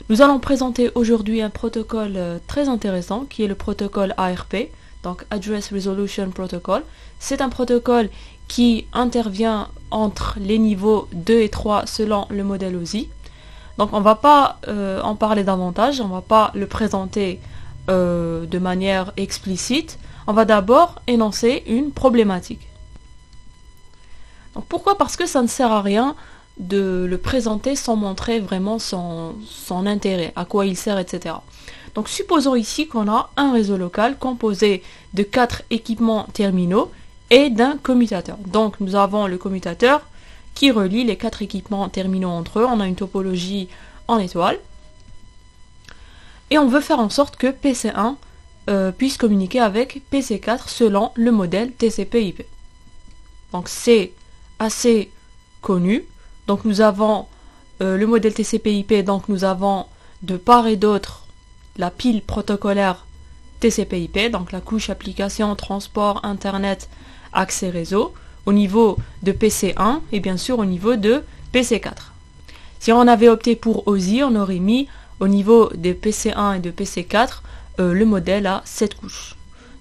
Nous allons présenter aujourd'hui un protocole très intéressant qui est le protocole ARP, donc Address Resolution Protocol. C'est un protocole qui intervient entre les niveaux 2 et 3 selon le modèle OSI. Donc on ne va pas en parler davantage, on ne va pas le présenter de manière explicite. On va d'abord énoncer une problématique. Donc pourquoi? Parce que ça ne sert à rien de le présenter sans montrer vraiment son intérêt, à quoi il sert, etc. Donc supposons ici qu'on a un réseau local composé de 4 équipements terminaux et d'un commutateur. Donc nous avons le commutateur qui relie les 4 équipements terminaux entre eux. On a une topologie en étoile. Et on veut faire en sorte que PC1 puisse communiquer avec PC4 selon le modèle TCP/IP. Donc c'est assez connu. Donc nous avons le modèle TCP/IP, donc nous avons de part et d'autre la pile protocolaire TCP/IP, donc la couche application, transport, internet, accès réseau, au niveau de PC1 et bien sûr au niveau de PC4. Si on avait opté pour OSI, on aurait mis au niveau de PC1 et de PC4 le modèle à 7 couches.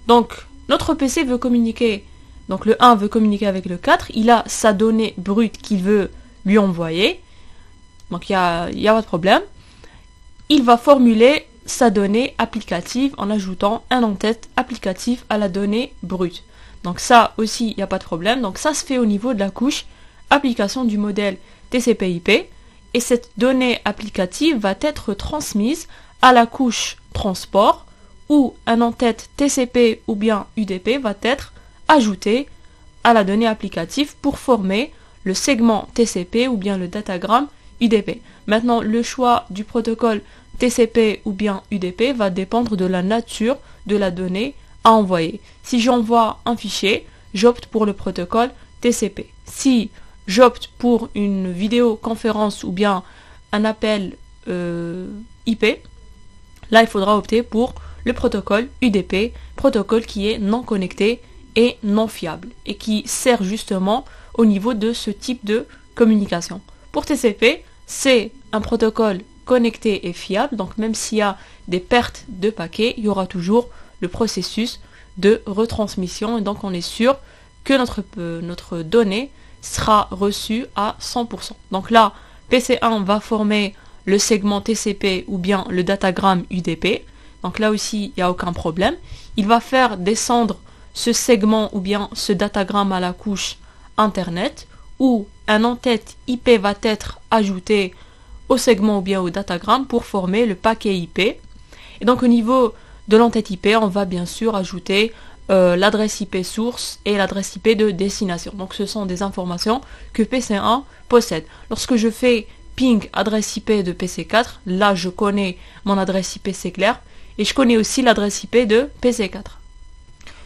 Donc notre PC veut communiquer, donc le 1 veut communiquer avec le 4, il a sa donnée brute qu'il veut lui envoyer, donc il y a pas de problème. Il va formuler sa donnée applicative en ajoutant un en-tête applicatif à la donnée brute. Donc ça aussi, il n'y a pas de problème. Donc ça se fait au niveau de la couche application du modèle TCP/IP. Et cette donnée applicative va être transmise à la couche transport où un en-tête TCP ou bien UDP va être ajouté à la donnée applicative pour former le segment TCP ou bien le datagramme UDP. Maintenant, le choix du protocole TCP ou bien UDP va dépendre de la nature de la donnée à envoyer. Si j'envoie un fichier, j'opte pour le protocole TCP. Si j'opte pour une vidéoconférence ou bien un appel IP, là il faudra opter pour le protocole UDP, protocole qui est non connecté et non fiable et qui sert justement au niveau de ce type de communication. Pour TCP, c'est un protocole connecté et fiable, donc même s'il y a des pertes de paquets, il y aura toujours le processus de retransmission et donc on est sûr que notre donnée sera reçue à 100%. Donc là, PC1 va former le segment TCP ou bien le datagramme UDP, donc là aussi il n'y a aucun problème. Il va faire descendre ce segment ou bien ce datagramme à la couche internet où un en-tête IP va être ajouté au segment ou bien au datagramme pour former le paquet IP. Et donc au niveau de l'en-tête IP, on va bien sûr ajouter l'adresse IP source et l'adresse IP de destination. Donc ce sont des informations que PC1 possède. Lorsque je fais ping adresse IP de PC4, là je connais mon adresse IP, c'est clair, et je connais aussi l'adresse IP de PC4.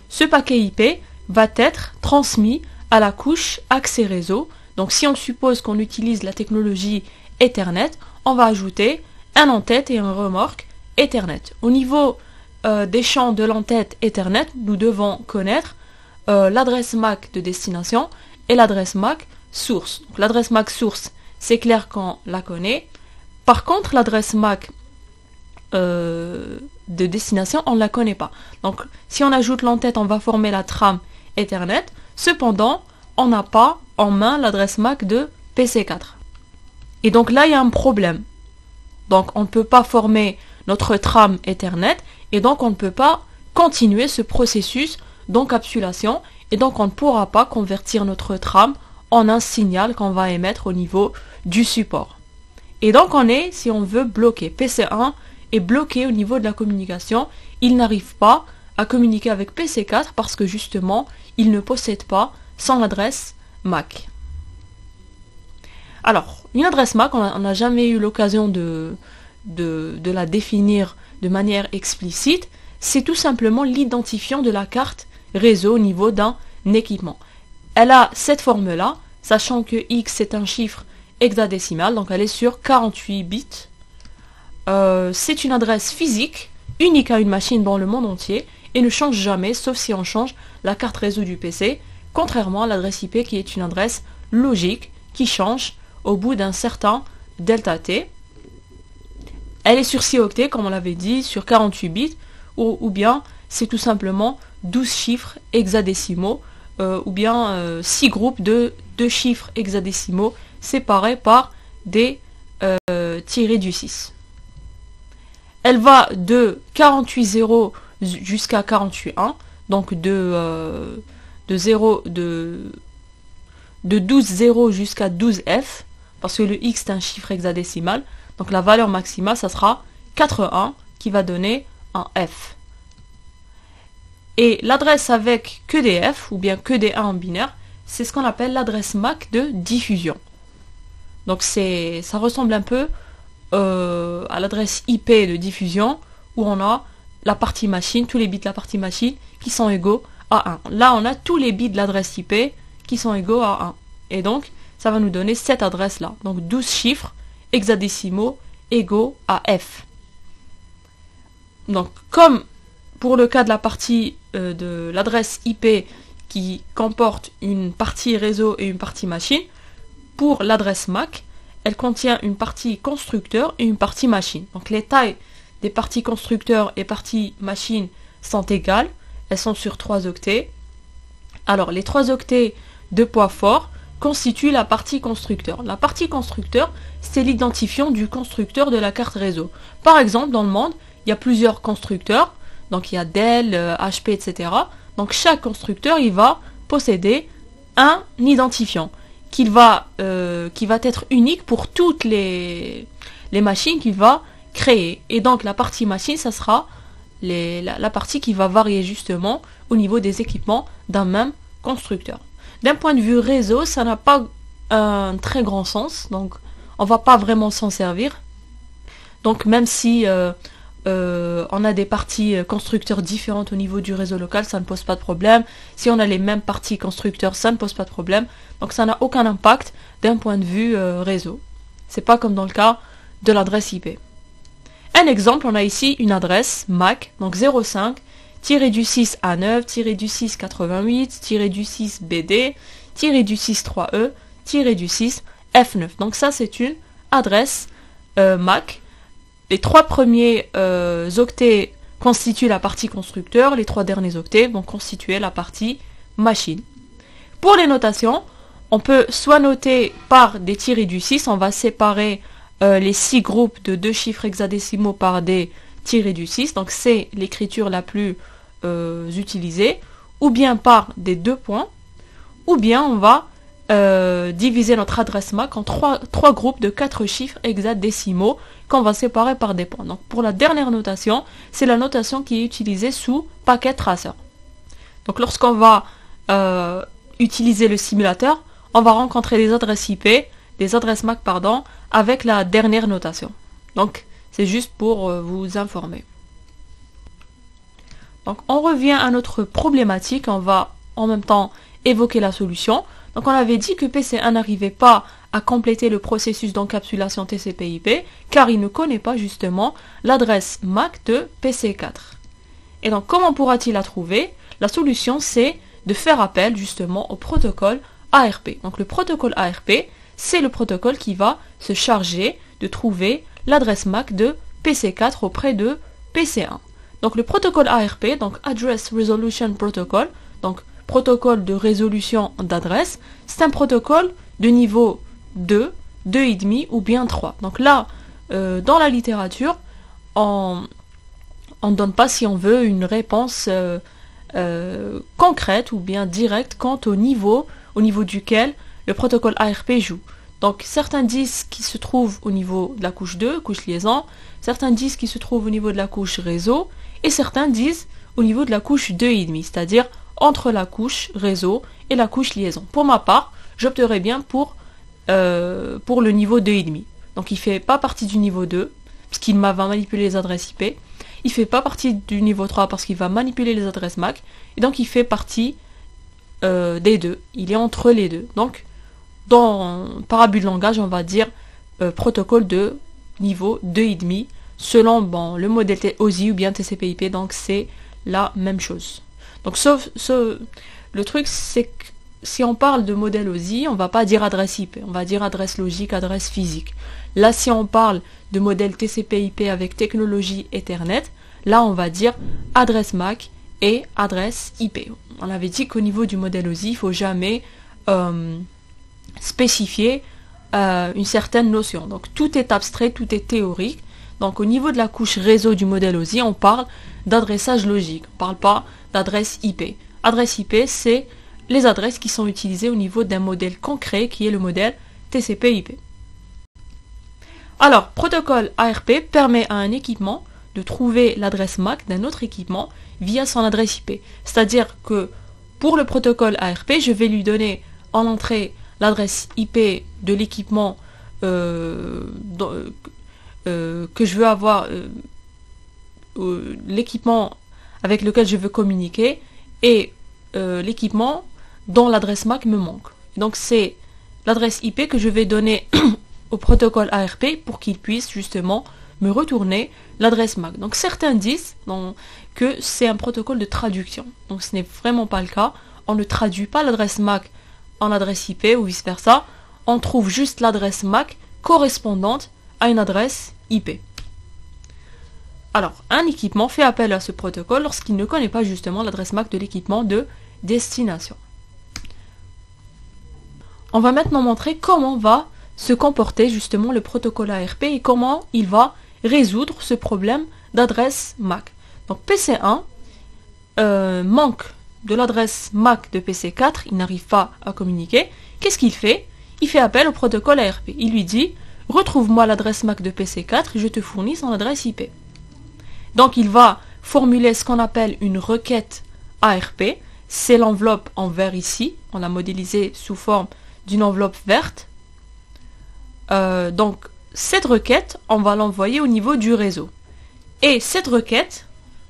Ce paquet IP va être transmis à la couche accès réseau. Donc si on suppose qu'on utilise la technologie Ethernet, on va ajouter un en-tête et un remorque Ethernet. Au niveau des champs de l'en-tête Ethernet, nous devons connaître l'adresse MAC de destination et l'adresse MAC source. L'adresse MAC source, c'est clair qu'on la connaît. Par contre, l'adresse MAC de destination, on ne la connaît pas. Donc, si on ajoute l'en-tête, on va former la trame Ethernet. Cependant, on n'a pas en main l'adresse MAC de PC4. Et donc là, il y a un problème. Donc, on ne peut pas former notre trame Ethernet et donc on ne peut pas continuer ce processus d'encapsulation et donc on ne pourra pas convertir notre trame en un signal qu'on va émettre au niveau du support. Et donc on est, si on veut, bloqué. PC1 est bloqué au niveau de la communication. Il n'arrive pas à communiquer avec PC4 parce que justement, il ne possède pas son adresse MAC. Alors, une adresse MAC, on n'a jamais eu l'occasion de la définir de manière explicite, c'est tout simplement l'identifiant de la carte réseau au niveau d'un équipement. Elle a cette forme-là, sachant que X est un chiffre hexadécimal, donc elle est sur 48 bits. C'est une adresse physique, unique à une machine dans le monde entier, et ne change jamais, sauf si on change la carte réseau du PC, contrairement à l'adresse IP qui est une adresse logique, qui change au bout d'un certain delta T. elle est sur 6 octets, comme on l'avait dit, sur 48 bits, ou bien c'est tout simplement 12 chiffres hexadécimaux, ou bien 6 groupes de 2 chiffres hexadécimaux séparés par des tirés du 6. Elle va de 48 0 jusqu'à 48 1, donc de 12 0 jusqu'à 12 F, parce que le X est un chiffre hexadécimal, donc la valeur maximale, ça sera 4 1 qui va donner un F. Et l'adresse avec que des F, ou bien que des 1 en binaire, c'est ce qu'on appelle l'adresse MAC de diffusion. Donc ça ressemble un peu à l'adresse IP de diffusion, où on a la partie machine, tous les bits de la partie machine qui sont égaux à 1. Là, on a tous les bits de l'adresse IP qui sont égaux à 1. Et donc, ça va nous donner cette adresse-là. Donc 12 chiffres hexadécimaux égaux à F. Donc, comme pour le cas de la partie de l'adresse IP qui comporte une partie réseau et une partie machine, pour l'adresse MAC, elle contient une partie constructeur et une partie machine. Donc les tailles des parties constructeurs et parties machine sont égales. Elles sont sur 3 octets. Alors les 3 octets de poids fort constituent la partie constructeur. La partie constructeur, c'est l'identifiant du constructeur de la carte réseau. Par exemple, dans le monde, il y a plusieurs constructeurs. Donc il y a Dell, HP, etc. Donc chaque constructeur, il va posséder un identifiant qui va être unique pour toutes les machines qu'il va créer. Et donc la partie machine, ça sera la partie qui va varier justement au niveau des équipements d'un même constructeur. D'un point de vue réseau, ça n'a pas un très grand sens, donc on va pas vraiment s'en servir. Donc même si on a des parties constructeurs différentes au niveau du réseau local, ça ne pose pas de problème. Si on a les mêmes parties constructeurs, ça ne pose pas de problème. Donc ça n'a aucun impact d'un point de vue réseau. C'est pas comme dans le cas de l'adresse IP. Un exemple, on a ici une adresse MAC, donc 05-6 A9-6 88-6 BD-6 3E-6 F9. Donc ça c'est une adresse MAC. Les 3 premiers octets constituent la partie constructeur, les 3 derniers octets vont constituer la partie machine. Pour les notations, on peut soit noter par des tirés du 6, on va séparer les 6 groupes de 2 chiffres hexadécimaux par des tirés du 6, donc c'est l'écriture la plus utilisée, ou bien par des 2 points, ou bien on va diviser notre adresse MAC en 3 groupes de 4 chiffres hexadécimaux qu'on va séparer par des points. Donc pour la dernière notation, c'est la notation qui est utilisée sous packet tracer. Donc lorsqu'on va utiliser le simulateur, on va rencontrer des adresses IP, des adresses MAC pardon, avec la dernière notation. Donc c'est juste pour vous informer. Donc on revient à notre problématique, on va en même temps évoquer la solution. Donc on avait dit que PC1 n'arrivait pas à compléter le processus d'encapsulation TCP/IP car il ne connaît pas justement l'adresse MAC de PC4. Et donc comment pourra-t-il la trouver? La solution c'est de faire appel justement au protocole ARP. Donc le protocole ARP, c'est le protocole qui va se charger de trouver l'adresse MAC de PC4 auprès de PC1. Donc le protocole ARP, donc Address Resolution Protocol, donc protocole de résolution d'adresse, c'est un protocole de niveau 2, 2,5 ou bien 3. Donc là, dans la littérature, on ne donne pas, si on veut, une réponse concrète ou bien directe quant au niveau duquel le protocole ARP joue. Donc certains disent qu'il se trouve au niveau de la couche 2, couche liaison, certains disent qu'il se trouve au niveau de la couche réseau, et certains disent au niveau de la couche 2,5, c'est-à-dire entre la couche réseau et la couche liaison. Pour ma part, j'opterais bien pour le niveau 2,5. Donc il ne fait pas partie du niveau 2, parce qu'il va manipuler les adresses IP. Il ne fait pas partie du niveau 3 parce qu'il va manipuler les adresses MAC. Et donc il fait partie des deux. Il est entre les deux. Donc, par abus de langage, on va dire protocole de niveau 2,5 selon le modèle OSI ou bien TCP/IP. Donc c'est la même chose. Donc sauf le truc, c'est si on parle de modèle OSI, on va pas dire adresse IP, on va dire adresse logique, adresse physique. Là, si on parle de modèle TCP/IP avec technologie Ethernet, là, on va dire adresse MAC et adresse IP. On avait dit qu'au niveau du modèle OSI, il ne faut jamais spécifier une certaine notion. Donc, tout est abstrait, tout est théorique. Donc, au niveau de la couche réseau du modèle OSI, on parle d'adressage logique. On ne parle pas d'adresse IP. Adresse IP, c'est les adresses qui sont utilisées au niveau d'un modèle concret qui est le modèle TCP/IP. Alors, protocole ARP permet à un équipement de trouver l'adresse MAC d'un autre équipement via son adresse IP. C'est-à-dire que pour le protocole ARP, je vais lui donner en entrée l'adresse IP de l'équipement que je veux avoir, l'équipement avec lequel je veux communiquer et l'équipement dont l'adresse MAC me manque. Donc c'est l'adresse IP que je vais donner au protocole ARP pour qu'il puisse justement me retourner l'adresse MAC. Donc certains disent que c'est un protocole de traduction. Donc ce n'est vraiment pas le cas. On ne traduit pas l'adresse MAC en adresse IP ou vice versa. On trouve juste l'adresse MAC correspondante à une adresse IP. Alors, un équipement fait appel à ce protocole lorsqu'il ne connaît pas justement l'adresse MAC de l'équipement de destination. On va maintenant montrer comment va se comporter justement le protocole ARP et comment il va résoudre ce problème d'adresse MAC. Donc PC1 manque de l'adresse MAC de PC4, il n'arrive pas à communiquer. Qu'est-ce qu'il fait? Il fait appel au protocole ARP. Il lui dit « Retrouve-moi l'adresse MAC de PC4 et je te fournis son adresse IP ». Donc il va formuler ce qu'on appelle une requête ARP. C'est l'enveloppe en vert ici. On l'a modélisé sous forme d'une enveloppe verte. Donc cette requête, on va l'envoyer au niveau du réseau. Et cette requête,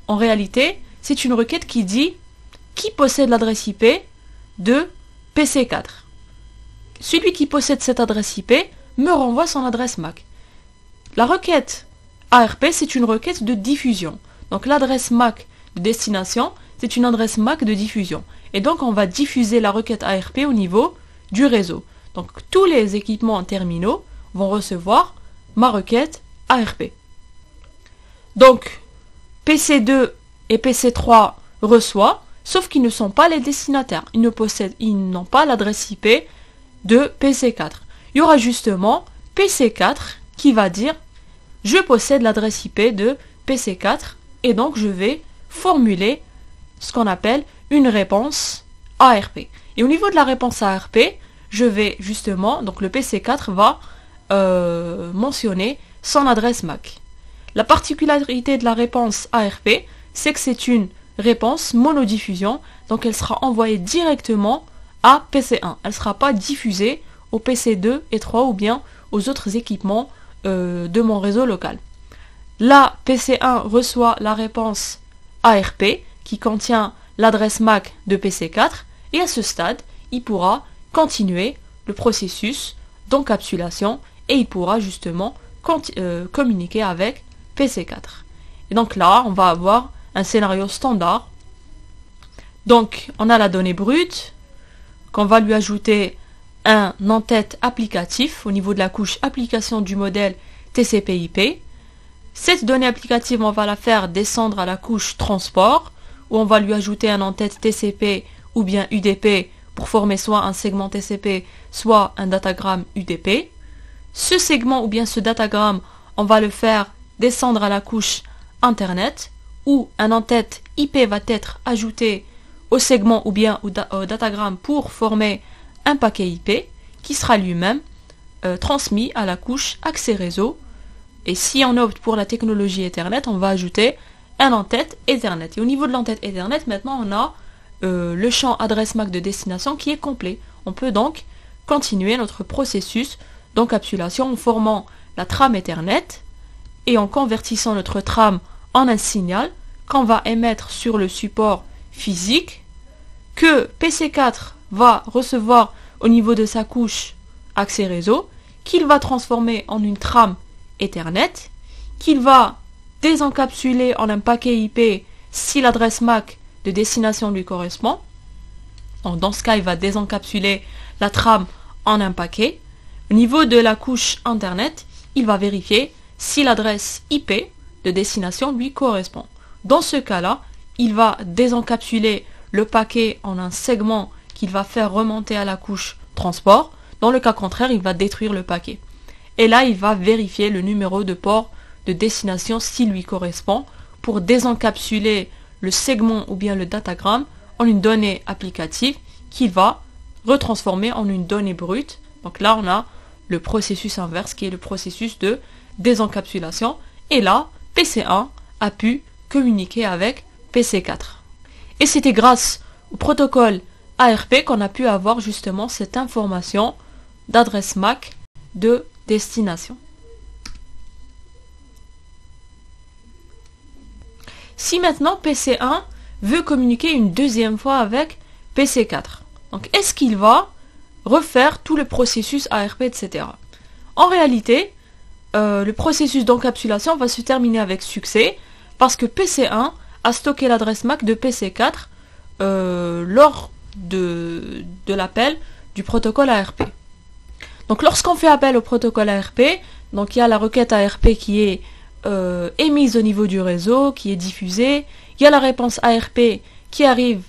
en réalité, c'est une requête qui dit qui possède l'adresse IP de PC4. Celui qui possède cette adresse IP me renvoie son adresse MAC. La requête ARP, c'est une requête de diffusion. Donc l'adresse MAC de destination, c'est une adresse MAC de diffusion. Et donc on va diffuser la requête ARP au niveau du réseau. Donc tous les équipements terminaux vont recevoir ma requête ARP. Donc PC2 et PC3 reçoivent, sauf qu'ils ne sont pas les destinataires. Ils n'ont pas l'adresse IP de PC4. Il y aura justement PC4 qui va dire je possède l'adresse IP de PC4 et donc je vais formuler ce qu'on appelle une réponse ARP. Et au niveau de la réponse ARP, je vais justement, donc le PC4 va mentionner son adresse MAC. La particularité de la réponse ARP, c'est que c'est une réponse monodiffusion, donc elle sera envoyée directement à PC1. Elle ne sera pas diffusée au PC2 et 3 ou bien aux autres équipements de mon réseau local. Là, PC1 reçoit la réponse ARP qui contient l'adresse MAC de PC4 et à ce stade, il pourra continuer le processus d'encapsulation et il pourra justement communiquer avec PC4. Et donc là, on va avoir un scénario standard. Donc, on a la donnée brute, qu'on va lui ajouter un en-tête applicatif au niveau de la couche application du modèle TCP/IP. Cette donnée applicative, on va la faire descendre à la couche transport, où on va lui ajouter un en-tête TCP ou bien UDP pour former soit un segment TCP, soit un datagramme UDP. Ce segment ou bien ce datagramme, on va le faire descendre à la couche Internet, où un en-tête IP va être ajouté au segment ou bien au datagramme pour former un paquet IP qui sera lui-même transmis à la couche accès réseau. Et si on opte pour la technologie Ethernet, on va ajouter un en-tête Ethernet. Et au niveau de l'en-tête Ethernet, maintenant on a le champ adresse MAC de destination qui est complet. On peut donc continuer notre processus d'encapsulation en formant la trame Ethernet et en convertissant notre trame en un signal qu'on va émettre sur le support physique que PC4 va recevoir au niveau de sa couche accès réseau, qu'il va transformer en une trame Ethernet, qu'il va désencapsuler en un paquet IP si l'adresse MAC de destination lui correspond, Donc dans ce cas, il va désencapsuler la trame en un paquet. Au niveau de la couche Internet, il va vérifier si l'adresse IP de destination lui correspond. Dans ce cas-là, il va désencapsuler le paquet en un segment qu'il va faire remonter à la couche transport. Dans le cas contraire, il va détruire le paquet. Et là, il va vérifier le numéro de port de destination s'il lui correspond pour désencapsuler le segment ou bien le datagramme en une donnée applicative qu'il va retransformer en une donnée brute. Donc là, on a le processus inverse qui est le processus de désencapsulation. Et là, PC1 a pu communiquer avec PC4. Et c'était grâce au protocole ARP qu'on a pu avoir justement cette information d'adresse MAC de destination. Si maintenant PC1 veut communiquer une deuxième fois avec PC4, donc est-ce qu'il va refaire tout le processus ARP, etc. En réalité, le processus d'encapsulation va se terminer avec succès parce que PC1 a stocké l'adresse MAC de PC4 lors de l'appel du protocole ARP. Donc lorsqu'on fait appel au protocole ARP, donc il y a la requête ARP qui est émise au niveau du réseau, qui est diffusée, il y a la réponse ARP qui arrive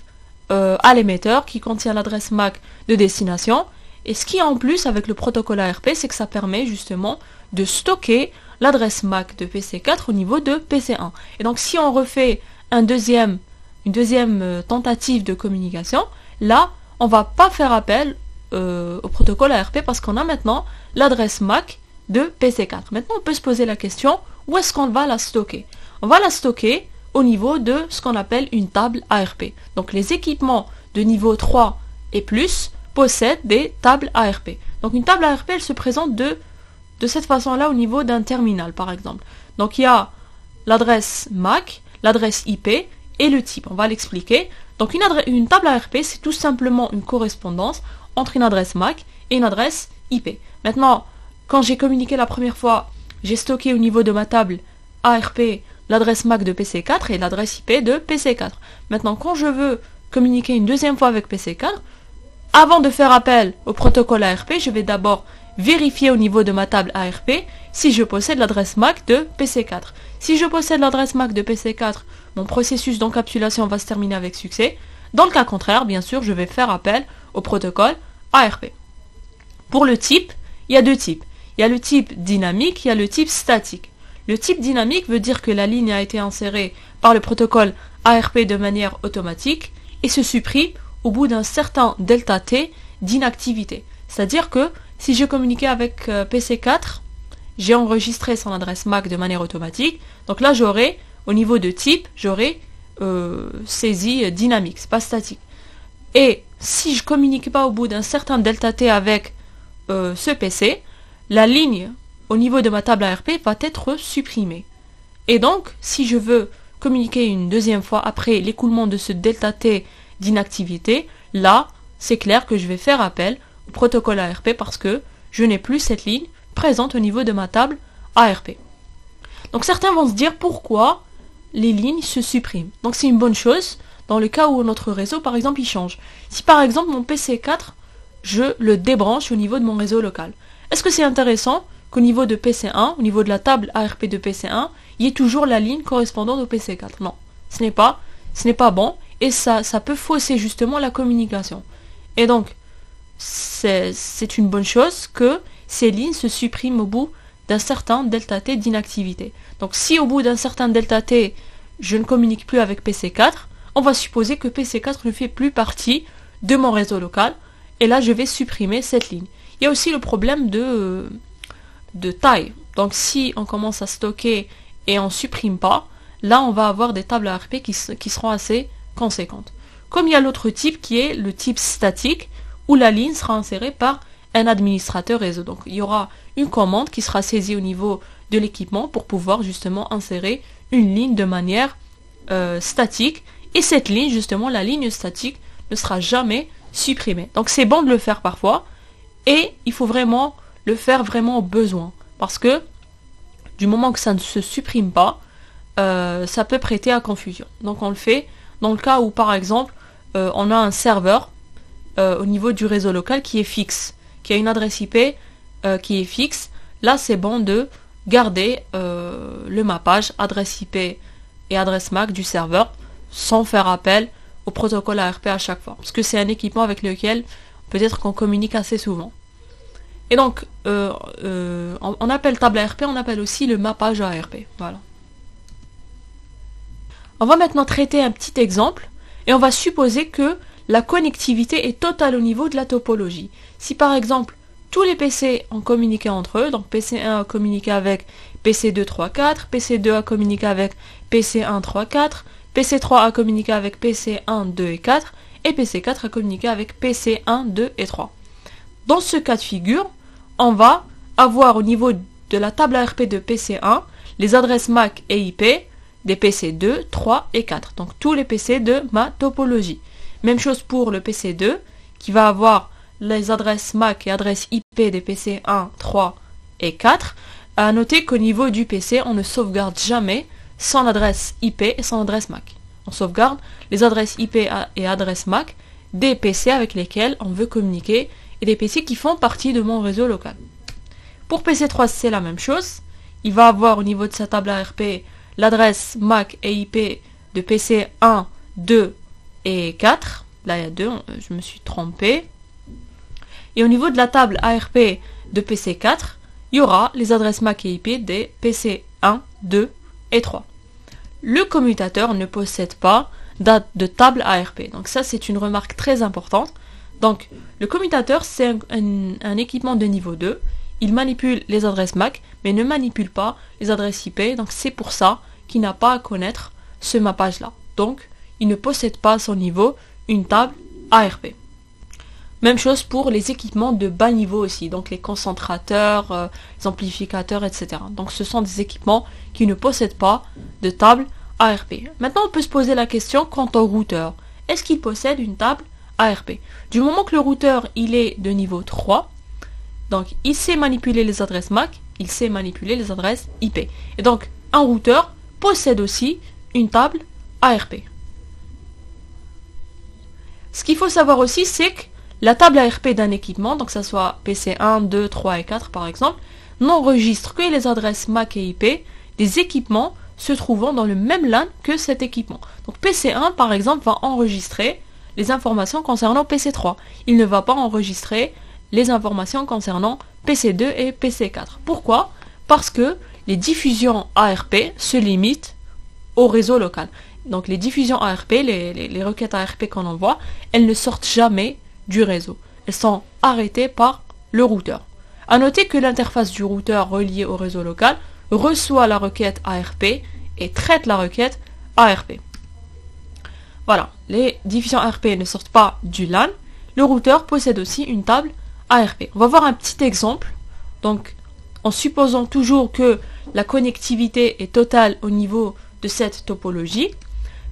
à l'émetteur, qui contient l'adresse MAC de destination, et ce qui est en plus avec le protocole ARP, c'est que ça permet justement de stocker l'adresse MAC de PC4 au niveau de PC1. Et donc si on refait une deuxième tentative de communication, là, on va pas faire appel au protocole ARP parce qu'on a maintenant l'adresse MAC de PC4. Maintenant, on peut se poser la question, où est-ce qu'on va la stocker? On va la stocker au niveau de ce qu'on appelle une table ARP. Donc les équipements de niveau 3 et plus possèdent des tables ARP. Donc une table ARP, elle se présente de cette façon-là au niveau d'un terminal, par exemple. Donc il y a l'adresse MAC, l'adresse IP et le type. On va l'expliquer. Donc une table ARP, c'est tout simplement une correspondance entre une adresse MAC et une adresse IP. Maintenant, quand j'ai communiqué la première fois, j'ai stocké au niveau de ma table ARP l'adresse MAC de PC4 et l'adresse IP de PC4. Maintenant, quand je veux communiquer une deuxième fois avec PC4, avant de faire appel au protocole ARP, je vais d'abord vérifier au niveau de ma table ARP si je possède l'adresse MAC de PC4. Si je possède l'adresse MAC de PC4, mon processus d'encapsulation va se terminer avec succès. Dans le cas contraire, bien sûr, je vais faire appel au protocole ARP. Pour le type, il y a deux types. Il y a le type dynamique, il y a le type statique. Le type dynamique veut dire que la ligne a été insérée par le protocole ARP de manière automatique et se supprime au bout d'un certain delta T d'inactivité. C'est-à-dire que si je communiquais avec PC4, j'ai enregistré son adresse MAC de manière automatique. Donc là, j'aurai, au niveau de type, j'aurai saisie dynamique, c'est pas statique. Et si je communique pas au bout d'un certain delta T avec ce PC, la ligne au niveau de ma table ARP va être supprimée. Et donc, si je veux communiquer une deuxième fois après l'écoulement de ce delta T d'inactivité, là, c'est clair que je vais faire appel au protocole ARP parce que je n'ai plus cette ligne présente au niveau de ma table ARP. Donc certains vont se dire pourquoi les lignes se suppriment. Donc c'est une bonne chose dans le cas où notre réseau, par exemple, il change. Si par exemple mon PC4, je le débranche au niveau de mon réseau local. Est-ce que c'est intéressant qu'au niveau de PC1, au niveau de la table ARP de PC1, il y ait toujours la ligne correspondante au PC4? Non, ce n'est pas bon et ça peut fausser justement la communication. Et donc, c'est une bonne chose que ces lignes se suppriment au bout d'un certain delta T d'inactivité. Donc si au bout d'un certain delta T, je ne communique plus avec PC4, on va supposer que PC4 ne fait plus partie de mon réseau local, et là je vais supprimer cette ligne. Il y a aussi le problème de taille. Donc si on commence à stocker et on ne supprime pas, là on va avoir des tables ARP qui seront assez conséquentes. Comme il y a l'autre type qui est le type statique, où la ligne sera insérée par un administrateur réseau. Donc il y aura une commande qui sera saisie au niveau de l'équipement pour pouvoir justement insérer une ligne de manière statique. Et cette ligne, justement, la ligne statique, ne sera jamais supprimée. Donc c'est bon de le faire parfois. Et il faut vraiment le faire vraiment au besoin. Parce que du moment que ça ne se supprime pas, ça peut prêter à confusion. Donc on le fait dans le cas où, par exemple, on a un serveur au niveau du réseau local qui est fixe, qui a une adresse IP qui est fixe, là c'est bon de garder le mappage adresse IP et adresse MAC du serveur sans faire appel au protocole ARP à chaque fois, parce que c'est un équipement avec lequel peut-être qu'on communique assez souvent. Et donc, on appelle table ARP, on appelle aussi le mappage ARP. Voilà. On va maintenant traiter un petit exemple, et on va supposer que la connectivité est totale au niveau de la topologie. Si par exemple, tous les PC ont communiqué entre eux, donc PC1 a communiqué avec PC2 3 4, PC2 a communiqué avec PC1 3 4, PC3 a communiqué avec PC1 2 et 4, et PC4 a communiqué avec PC1 2 et 3. Dans ce cas de figure, on va avoir au niveau de la table ARP de PC1 les adresses MAC et IP des PC2, 3 et 4. Donc tous les PC de ma topologie. Même chose pour le PC2 qui va avoir les adresses MAC et adresses IP des PC1, 3 et 4. À noter qu'au niveau du PC, on ne sauvegarde jamais son adresse IP et son adresse MAC. On sauvegarde les adresses IP et adresses MAC des PC avec lesquels on veut communiquer et des PC qui font partie de mon réseau local. Pour PC3, c'est la même chose. Il va avoir au niveau de sa table ARP l'adresse MAC et IP de PC 1, 2 et 4. Là, il y a 2, je me suis trompé. Et au niveau de la table ARP de PC 4, il y aura les adresses MAC et IP des PC 1, 2 et 3. Le commutateur ne possède pas de table ARP. Donc ça, c'est une remarque très importante. Donc, le commutateur, c'est un équipement de niveau 2. Il manipule les adresses MAC, mais ne manipule pas les adresses IP. Donc, c'est pour ça qu'il n'a pas à connaître ce mappage-là. Donc, il ne possède pas à son niveau une table ARP. Même chose pour les équipements de bas niveau aussi. Donc, les concentrateurs, les amplificateurs, etc. Donc, ce sont des équipements qui ne possèdent pas de table ARP. Maintenant, on peut se poser la question quant au routeur. Est-ce qu'il possède une table ARP? Du moment que le routeur il est de niveau 3, donc il sait manipuler les adresses MAC, il sait manipuler les adresses IP. Et donc un routeur possède aussi une table ARP. Ce qu'il faut savoir aussi, c'est que la table ARP d'un équipement, donc que ce soit PC 1, 2, 3 et 4 par exemple, n'enregistre que les adresses MAC et IP des équipements se trouvant dans le même LAN que cet équipement. Donc PC1 par exemple va enregistrer les informations concernant PC3. Il ne va pas enregistrer les informations concernant PC2 et PC4. Pourquoi? Parce que les diffusions ARP se limitent au réseau local. Donc les diffusions ARP, les requêtes ARP qu'on envoie, elles ne sortent jamais du réseau. Elles sont arrêtées par le routeur. A noter que l'interface du routeur relié au réseau local reçoit la requête ARP et traite la requête ARP. Voilà, les diffusions ARP ne sortent pas du LAN. Le routeur possède aussi une table ARP. On va voir un petit exemple. Donc, en supposant toujours que la connectivité est totale au niveau de cette topologie,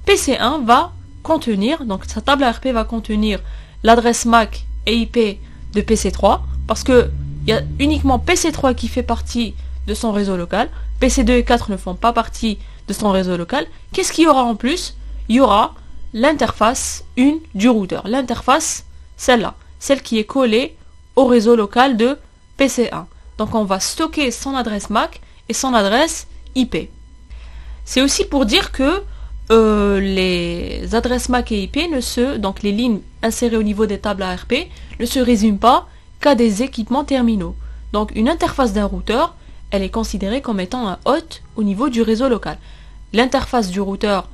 PC1 va contenir, donc sa table ARP va contenir l'adresse MAC et IP de PC3, parce que il y a uniquement PC3 qui fait partie de son réseau local. PC2 et 4 ne font pas partie de son réseau local. Qu'est-ce qu'il y aura en plus? Il y aura l'interface 1 du routeur. L'interface, celle-là, celle qui est collée au réseau local de PC1. Donc on va stocker son adresse MAC et son adresse IP. C'est aussi pour dire que les adresses MAC et IP donc les lignes insérées au niveau des tables ARP ne se résument pas qu'à des équipements terminaux. Donc une interface d'un routeur, elle est considérée comme étant un hôte au niveau du réseau local. L'interface du routeur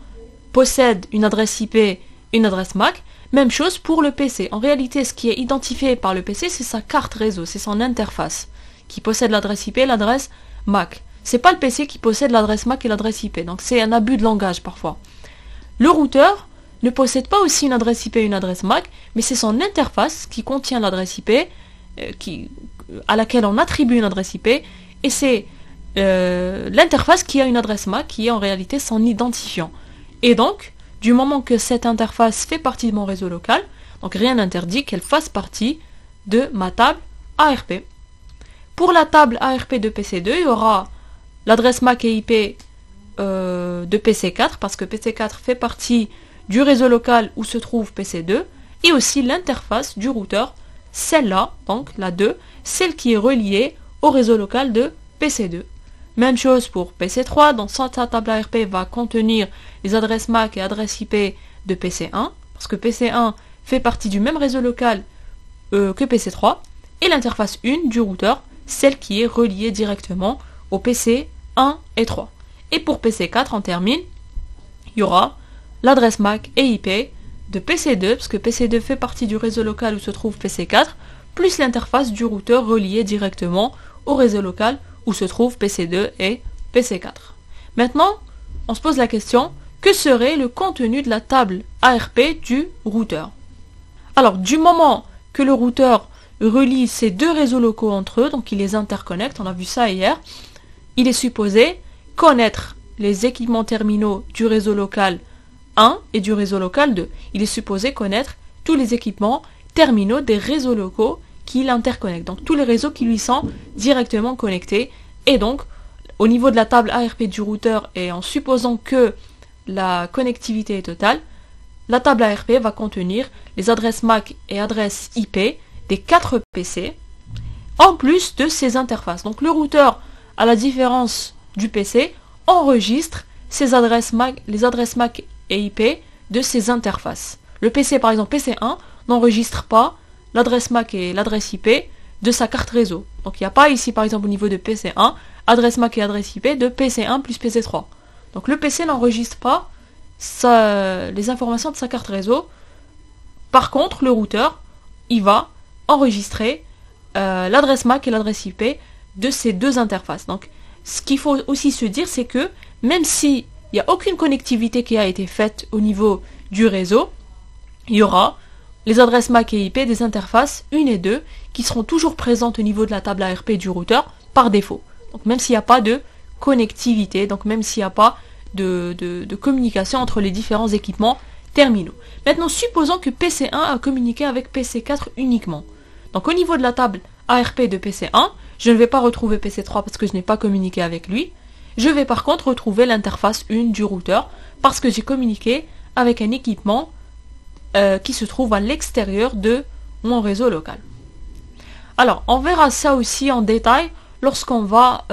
possède une adresse IP et une adresse MAC. Même chose pour le PC. En réalité, ce qui est identifié par le PC, c'est sa carte réseau, c'est son interface qui possède l'adresse IP et l'adresse MAC. C'est pas le PC qui possède l'adresse MAC et l'adresse IP. Donc c'est un abus de langage parfois. Le routeur ne possède pas aussi une adresse IP et une adresse MAC, mais c'est son interface qui contient l'adresse IP à laquelle on attribue une adresse IP, et c'est l'interface qui a une adresse MAC qui est en réalité son identifiant. Et donc, du moment que cette interface fait partie de mon réseau local, donc rien n'interdit qu'elle fasse partie de ma table ARP. Pour la table ARP de PC2, il y aura l'adresse MAC et IP de PC4, parce que PC4 fait partie du réseau local où se trouve PC2, et aussi l'interface du routeur, celle-là, donc la 2, celle qui est reliée au réseau local de PC2. Même chose pour PC3, donc sa table ARP va contenir les adresses MAC et adresses IP de PC1, parce que PC1 fait partie du même réseau local que PC3, et l'interface 1 du routeur, celle qui est reliée directement au PC 1 et 3. Et pour PC4, on termine, il y aura l'adresse MAC et IP de PC2, parce que PC2 fait partie du réseau local où se trouve PC4, plus l'interface du routeur reliée directement au réseau local où se trouvent PC2 et PC4. Maintenant, on se pose la question, que serait le contenu de la table ARP du routeur? Alors, du moment que le routeur relie ces deux réseaux locaux entre eux, donc il les interconnecte, on a vu ça hier, il est supposé connaître les équipements terminaux du réseau local 1 et du réseau local 2. Il est supposé connaître tous les équipements terminaux des réseaux locaux qui l'interconnectent, donc tous les réseaux qui lui sont directement connectés. Et donc, au niveau de la table ARP du routeur, et en supposant que la connectivité est totale, la table ARP va contenir les adresses MAC et adresses IP des 4 PC, en plus de ces interfaces. Donc le routeur, à la différence du PC, enregistre ces adresses MAC, les adresses MAC et IP de ces interfaces. Le PC, par exemple, PC1, n'enregistre pas l'adresse MAC et l'adresse IP de sa carte réseau. Donc il n'y a pas ici, par exemple, au niveau de PC1, adresse MAC et adresse IP de PC1 plus PC3. Donc le PC n'enregistre pas les informations de sa carte réseau. Par contre, le routeur, il va enregistrer l'adresse MAC et l'adresse IP de ces deux interfaces. Donc ce qu'il faut aussi se dire, c'est que même s'il n'y a aucune connectivité qui a été faite au niveau du réseau, il y aura les adresses MAC et IP des interfaces 1 et 2 qui seront toujours présentes au niveau de la table ARP du routeur par défaut. Donc même s'il n'y a pas de connectivité, donc même s'il n'y a pas de communication entre les différents équipements terminaux. Maintenant, supposons que PC1 a communiqué avec PC4 uniquement. Donc au niveau de la table ARP de PC1, je ne vais pas retrouver PC3 parce que je n'ai pas communiqué avec lui. Je vais par contre retrouver l'interface 1 du routeur parce que j'ai communiqué avec un équipement qui se trouve à l'extérieur de mon réseau local. Alors, on verra ça aussi en détail lorsqu'on va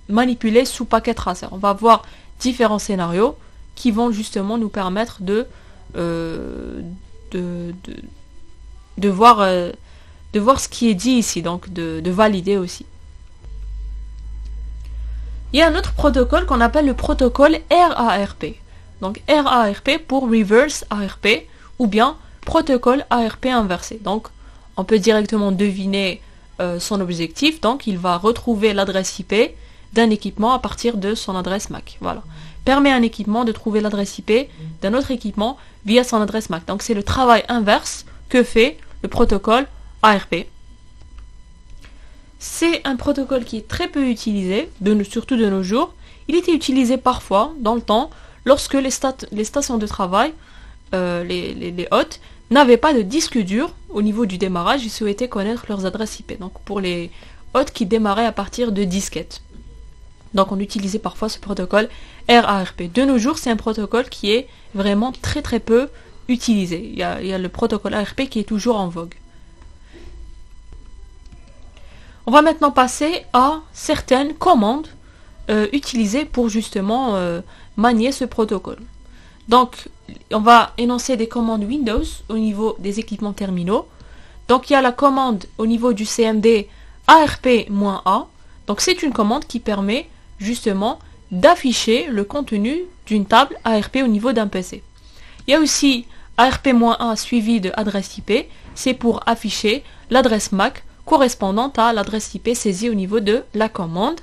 manipuler sous packet tracer. On va voir différents scénarios qui vont justement nous permettre de voir ce qui est dit ici, donc de valider aussi. Il y a un autre protocole qu'on appelle le protocole RARP. Donc RARP pour Reverse ARP ou bien protocole ARP inversé. Donc on peut directement deviner son objectif. Donc il va retrouver l'adresse IP d'un équipement à partir de son adresse MAC. Voilà. Permet à un équipement de trouver l'adresse IP d'un autre équipement via son adresse MAC. Donc c'est le travail inverse que fait le protocole ARP. C'est un protocole qui est très peu utilisé, surtout de nos jours. Il était utilisé parfois, dans le temps, lorsque les stations de travail, les hôtes, n'avaient pas de disque dur au niveau du démarrage, ils souhaitaient connaître leurs adresses IP. Donc pour les hôtes qui démarraient à partir de disquettes. Donc on utilisait parfois ce protocole RARP. De nos jours, c'est un protocole qui est vraiment très très peu utilisé. Il y a le protocole ARP qui est toujours en vogue. On va maintenant passer à certaines commandes utilisées pour justement manier ce protocole. Donc, on va énoncer des commandes Windows au niveau des équipements terminaux. Donc, il y a la commande au niveau du CMD ARP-A. Donc, c'est une commande qui permet justement d'afficher le contenu d'une table ARP au niveau d'un PC. Il y a aussi ARP-A suivi de adresse IP. C'est pour afficher l'adresse MAC correspondante à l'adresse IP saisie au niveau de la commande.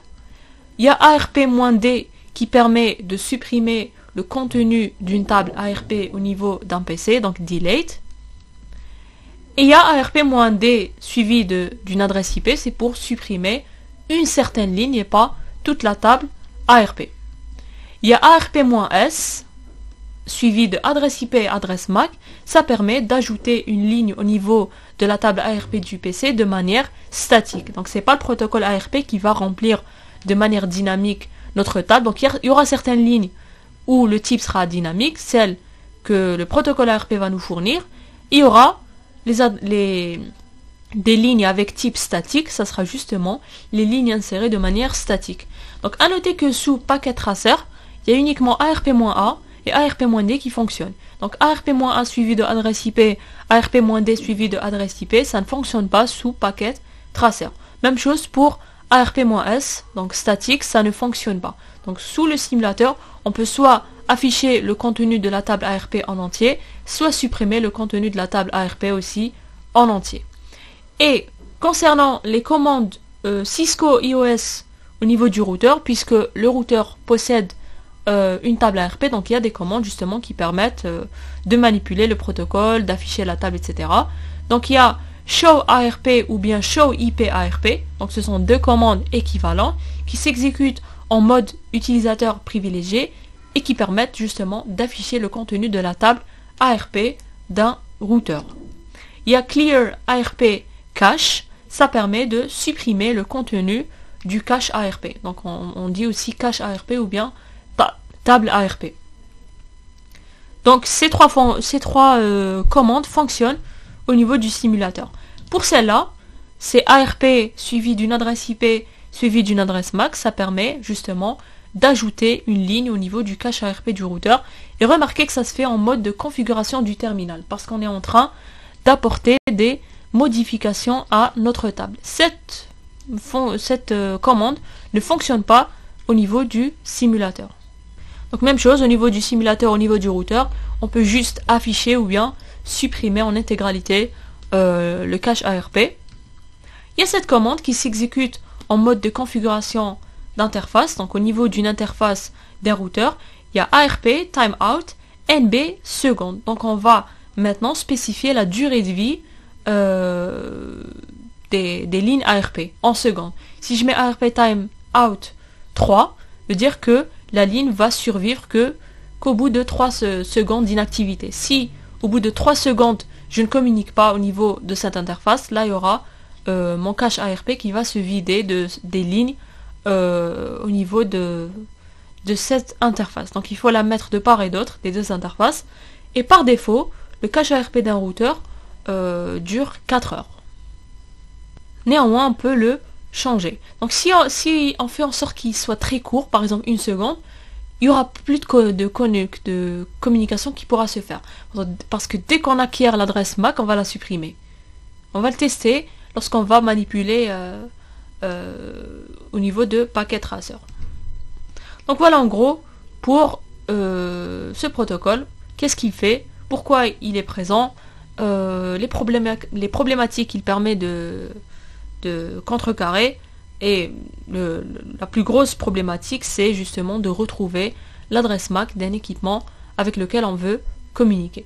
Il y a ARP-D qui permet de supprimer le contenu d'une table ARP au niveau d'un PC, donc delete. Et il y a ARP-D suivi d'une adresse IP, c'est pour supprimer une certaine ligne et pas toute la table ARP. Il y a ARP-S suivi de adresse IP et adresse MAC, ça permet d'ajouter une ligne au niveau de la table ARP du PC de manière statique. Donc c'est pas le protocole ARP qui va remplir de manière dynamique notre table. Donc il y aura certaines lignes où le type sera dynamique, celles que le protocole ARP va nous fournir, il y aura des lignes avec type statique, ça sera justement les lignes insérées de manière statique. Donc à noter que sous packet tracer, il y a uniquement ARP-A et ARP-D qui fonctionnent. Donc ARP-A suivi de adresse IP, ARP-D suivi de adresse IP, ça ne fonctionne pas sous packet tracer. Même chose pour ARP-S, donc statique, ça ne fonctionne pas. Donc sous le simulateur, on peut soit afficher le contenu de la table ARP en entier, soit supprimer le contenu de la table ARP aussi en entier. Et concernant les commandes Cisco iOS au niveau du routeur, puisque le routeur possède une table ARP, donc il y a des commandes justement qui permettent de manipuler le protocole, d'afficher la table, etc. Donc il y a show ARP ou bien show IP ARP, donc ce sont deux commandes équivalentes qui s'exécutent en mode utilisateur privilégié et qui permettent justement d'afficher le contenu de la table ARP d'un routeur. Il y a clear ARP cache, ça permet de supprimer le contenu du cache ARP. Donc on dit aussi cache ARP ou bien table ARP. Donc ces trois commandes fonctionnent au niveau du simulateur. Pour celle-là, c'est ARP suivi d'une adresse IP suivi d'une adresse MAC, ça permet justement d'ajouter une ligne au niveau du cache ARP du routeur. Et remarquez que ça se fait en mode de configuration du terminal, parce qu'on est en train d'apporter des modifications à notre table. Cette commande ne fonctionne pas au niveau du simulateur. Donc même chose au niveau du simulateur, au niveau du routeur, on peut juste afficher ou bien supprimer en intégralité le cache ARP. Il y a cette commande qui s'exécute en mode de configuration d'interface, donc au niveau d'une interface d'un routeur, il y a ARP, timeout, NB, seconde. Donc on va maintenant spécifier la durée de vie des lignes ARP en secondes. Si je mets ARP timeout 3, veut dire que la ligne va survivre qu'au bout de 3 secondes d'inactivité. Si au bout de 3 secondes, je ne communique pas au niveau de cette interface, là il y aura mon cache ARP qui va se vider des lignes au niveau de cette interface. Donc il faut la mettre de part et d'autre des deux interfaces. Et par défaut, le cache ARP d'un routeur dure 4 heures. Néanmoins, on peut le changer. Donc si on fait en sorte qu'il soit très court, par exemple 1 seconde, il n'y aura plus de communication qui pourra se faire. Parce que dès qu'on acquiert l'adresse MAC, on va la supprimer. On va le tester lorsqu'on va manipuler au niveau de packet tracer. Donc voilà en gros pour ce protocole, qu'est-ce qu'il fait, pourquoi il est présent, les problématiques qu'il permet de contrecarrer, et la plus grosse problématique c'est justement de retrouver l'adresse MAC d'un équipement avec lequel on veut communiquer.